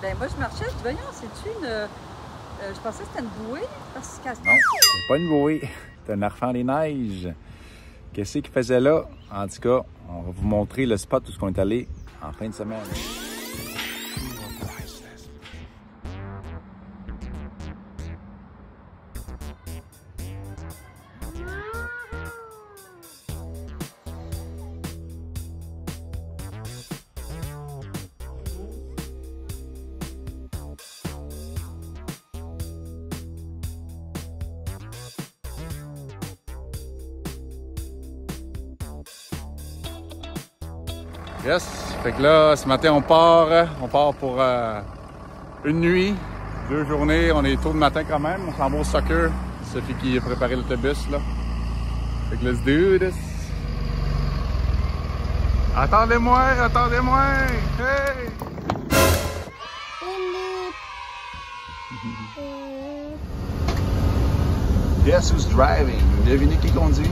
Ben moi, je marchais, je dis, voyons, c'est-tu une... je pensais que c'était une bouée. Parce que... Non, c'est pas une bouée. C'est un enfant des neiges. Qu'est-ce qu'il faisait là? En tout cas, on va vous montrer le spot où on est allé en fin de semaine. Yes! Fait que là, ce matin, on part pour une nuit, 2 journées. On est tôt le matin quand même. On s'en va au soccer. Sophie qui a préparé l'autobus, là. Fait que let's do this! Attendez-moi! Attendez-moi! Hey! Guess who's driving? Devinez qui conduit?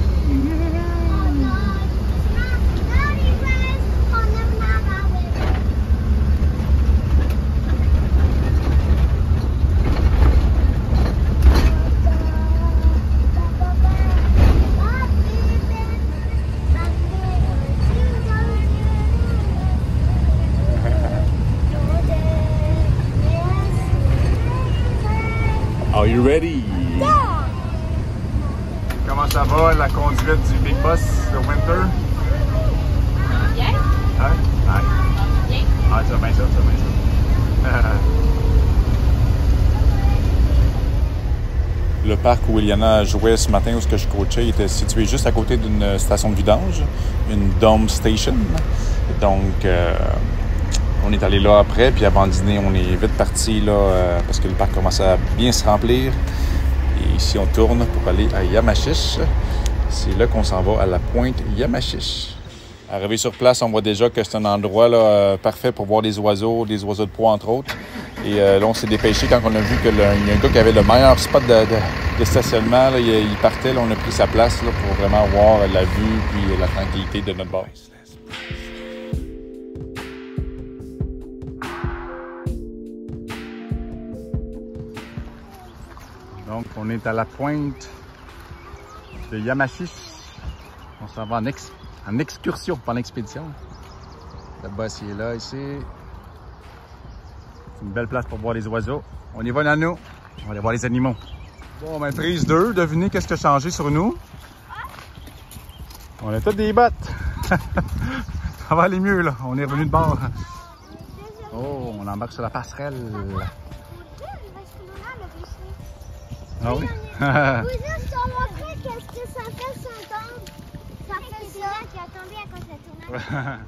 Are you ready? Yeah. Comment ça va, la conduite du Big Boss de Winter? Bien. Hein? Ouais. Bien. Ah, ça va bien ça, ça va bien ça. Le parc où Iliana jouait ce matin, où ce que je coachais, était situé juste à côté d'une station de vidange, une Dome Station. Donc, on est allé là après, puis avant le dîner, on est vite parti là, parce que le parc commence à bien se remplir. Et ici, on tourne pour aller à Yamachiche. C'est là qu'on s'en va, à la pointe Yamachiche. Arrivé sur place, on voit déjà que c'est un endroit là, parfait pour voir des oiseaux de proie, entre autres. Et là, on s'est dépêché quand on a vu qu'il y a un gars qui avait le meilleur spot de stationnement. Là, il partait, là, on a pris sa place là, pour vraiment voir la vue puis la tranquillité de notre base. Donc, on est à la pointe de Yamachiche. On s'en va en excursion, pas en expédition. Le boss il est là, ici. C'est une belle place pour voir les oiseaux. On y va, Nano. On va aller voir les animaux. Bon, ben, prise 2. Devinez qu'est-ce qui a changé sur nous? On a tous des bottes. Ça va aller mieux, là. On est revenu de bord. Oh, on embarque sur la passerelle. Ah oui? Vous juste te montrer qu'est-ce que ça fait s'entendre. Ça fait ça qui a tombé à cause de la tournage.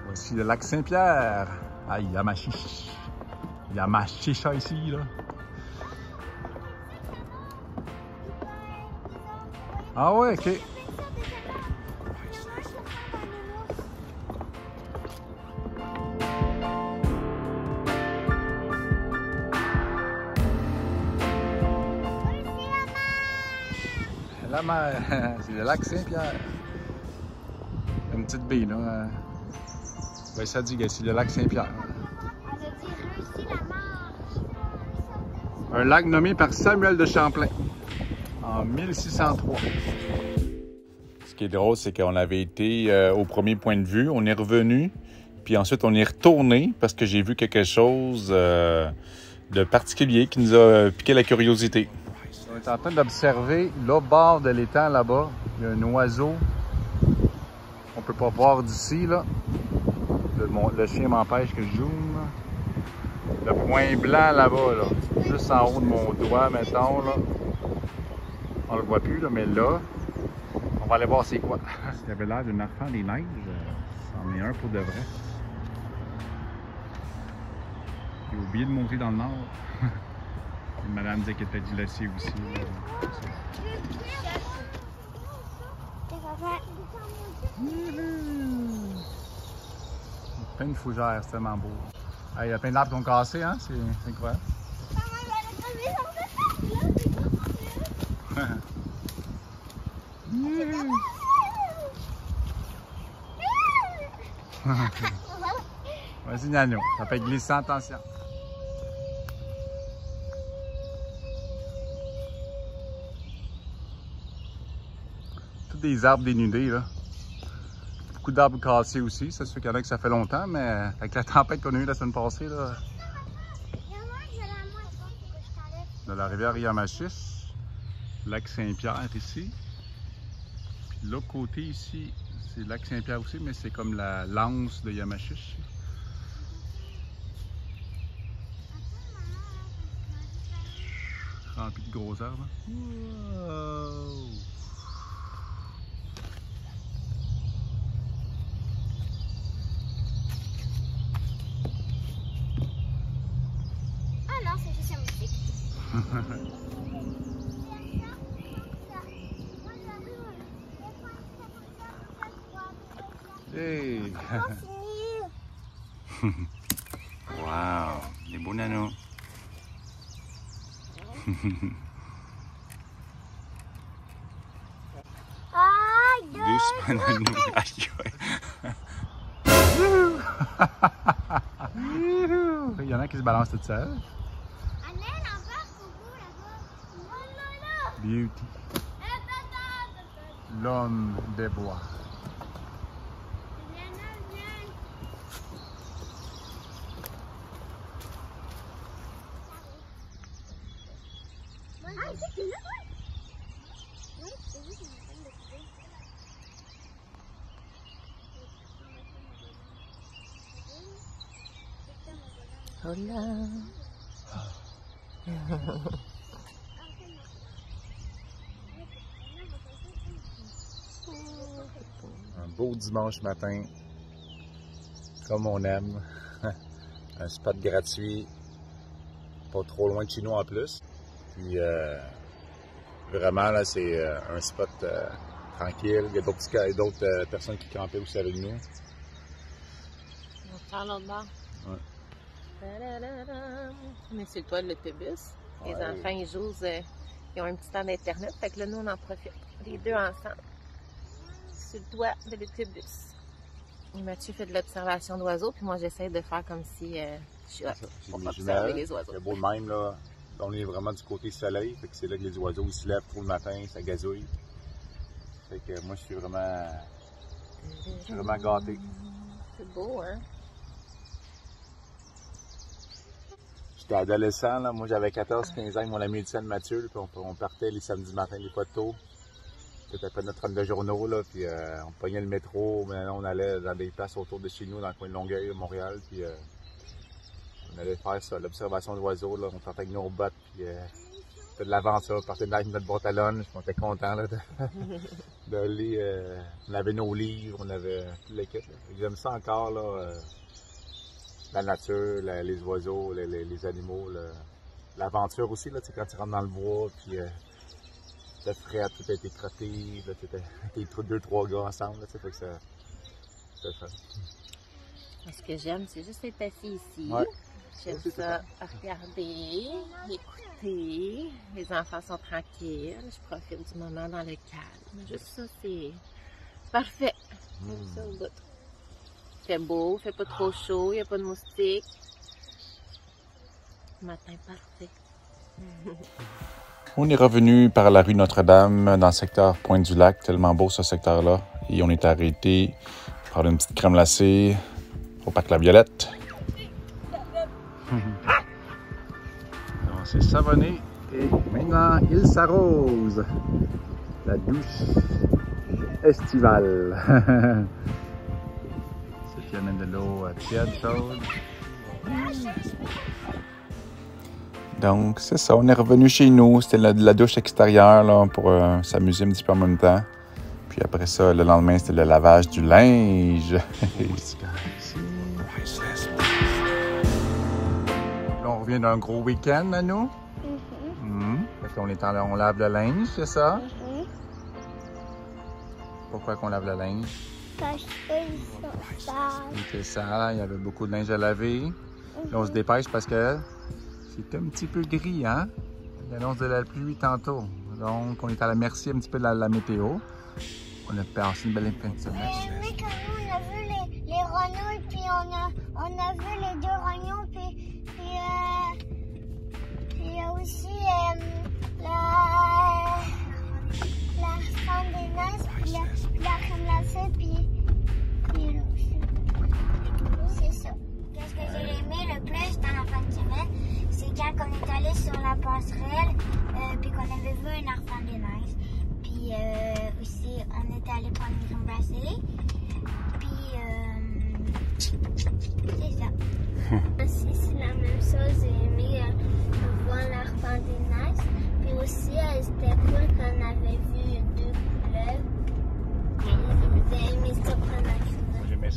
Voici le lac Saint-Pierre. Ah, Yamachiche. Yamachiche ici, là. Ah ouais, ok. La mer, c'est le lac Saint-Pierre. Une petite baie, là. Ben, ça dit que c'est le lac Saint-Pierre. Elle a dit réussi la marche. Un lac nommé par Samuel de Champlain en 1603. Ce qui est drôle, c'est qu'on avait été au premier point de vue, on est revenu, puis ensuite on est retourné parce que j'ai vu quelque chose de particulier qui nous a piqué la curiosité. On est en train d'observer l'autre bord de l'étang là-bas. Il y a un oiseau. On peut pas voir d'ici, là. Le chien m'empêche que je zoome. Le point blanc là-bas, là. Juste en haut de mon doigt, mettons, là. On le voit plus, là, mais là, on va aller voir c'est quoi. Il avait l'air d'un enfant des neiges. C'en est un pour de vrai. J'ai oublié de monter dans le nord. Une madame disait qu'elle était glacée aussi. Plein de fougères, c'est tellement beau. Il y a plein d'arbres qui ont cassé, hein? C'est incroyable. Vas-y, Nano. Ça fait glisser, attention. Tous des arbres dénudés, là. Beaucoup d'arbres cassés aussi. C'est sûr qu'il y en a que ça fait longtemps, mais avec la tempête qu'on a eue la semaine passée, là, de la rivière Yamachiche, lac Saint-Pierre ici. Puis de l'autre côté ici, c'est le lac Saint-Pierre aussi, mais c'est comme la lance de Yamachiche. Rempli de gros arbres. Wow. Ah non, c'est juste la musique. Hey! Wow! Les beaux nanos! Doucement, nanos! Il y en a qui se balancent toutes seules. Beauty. L'homme des bois. Hola. Un beau dimanche matin, comme on aime. Un spot gratuit, pas trop loin de chez nous en plus. Puis vraiment là, c'est un spot tranquille. Il y a d'autres personnes qui campaient aussi avec nous. On parle l'autre bord. Ouais. On est sur le toit de l'autobus. Les Ouais. enfants, ils jouent, ils ont un petit temps d'internet. Fait que là, nous, on en profite. Les deux ensemble. Sur le toit de l'autobus. Et Mathieu fait de l'observation d'oiseaux, puis moi, j'essaie de faire comme si je suis hot pour observer les oiseaux. C'est beau de même, là. On est vraiment du côté soleil, fait que c'est là que les oiseaux ils se lèvent tôt le matin, ça gazouille. Fait que moi, je suis vraiment gâté. C'est beau, hein? J'étais adolescent, là. Moi, j'avais 14-15 ans avec mon ami Étienne Mathieu, là, puis on partait les samedis matins, les poteaux. C'était après notre run de journaux, là, puis on pognait le métro. Maintenant, on allait dans des places autour de chez nous, dans le coin de Longueuil, Montréal, puis on allait faire ça, l'observation d'oiseaux, là. On partait avec nos bottes, puis c'était de l'aventure. On partait avec notre boîte à lunch, puis on était contents, là, d'aller. On avait nos livres, on avait tout l'équipe. J'aime ça encore, là. La nature, les oiseaux, les animaux, l'aventure aussi, là, quand tu rentres dans le bois, puis t'es frais, tout a été crotté, là, t'es 2-3 gars ensemble, là, fait que c'est fun. Ce que j'aime, c'est juste être assis ici. Ouais. J'aime ça regarder, écouter. Les enfants sont tranquilles. Je profite du moment dans le calme. Juste ça, c'est parfait. J'aime ça au bout. Il fait beau, il fait pas trop chaud, il n'y a pas de moustiques. Matin parfait. On est revenu par la rue Notre-Dame dans le secteur Pointe-du-Lac, tellement beau ce secteur-là. Et on est arrêté pour prendre une petite crème glacée au parc La Violette. On s'est savonné et maintenant il s'arrose. La douche estivale. C'est qui amène de l'eau tiède, chaude. Donc, c'est ça, on est revenu chez nous. C'était la douche extérieure là, pour s'amuser un petit peu en même temps. Puis après ça, le lendemain, c'était le lavage du linge. Là, on revient d'un gros week-end à nous. Fait qu'on on lave le linge, c'est ça? Pourquoi qu'on lave le linge? Parce qu'ils sont sales. Il était sale, il y avait beaucoup de linge à laver. Là, on se dépêche parce que c'est un petit peu gris, hein? Il annonce de la pluie tantôt. Donc, on est à la merci un petit peu de la météo. On a passé une belle fin de semaine. Mais quand on a vu les renards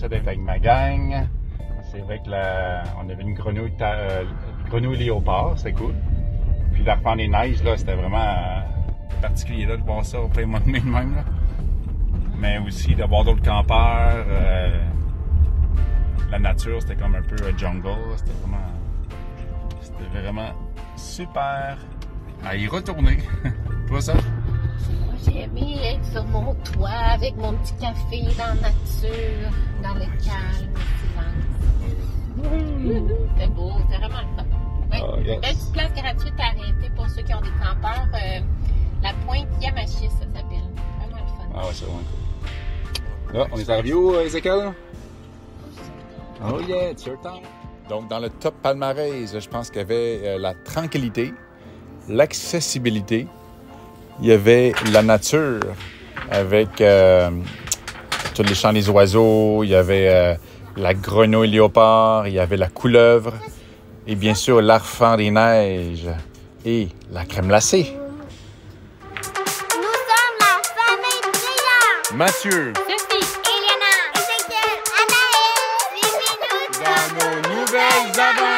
ça d'être avec ma gang. C'est vrai que on avait une grenouille léopard, c'était cool. Puis l'arfan des neiges, là, c'était vraiment particulier là, de voir ça au plein mois de mai même. Là. Mais aussi d'avoir d'autres campeurs. La nature, c'était comme un peu jungle. C'était vraiment super à y retourner. Toi, ça? Moi, j'ai aimé être sur mon toit avec mon petit café dans la nature, dans le calme, le silence. C'était beau, c'était vraiment le fun. Ouais. Oh, yes. Belle petite place gratuite à arrêter pour ceux qui ont des campeurs. La pointe Yamachis, ça s'appelle. Vraiment le fun. Ah ouais, c'est vraiment cool. Là, on est arrivé où, Ezekiel? Oh yeah, it's your time. Donc, dans le top palmarès, je pense qu'il y avait la tranquillité, l'accessibilité, il y avait la nature avec tous les chants des oiseaux, il y avait la grenouille léopard, il y avait la couleuvre et bien sûr l'arfan des neiges et la crème glacée. Nous sommes la famille brillante. Mathieu, Eliana, Ezekiel, Anaël, suivez-nous dans nos nouvelles aventures.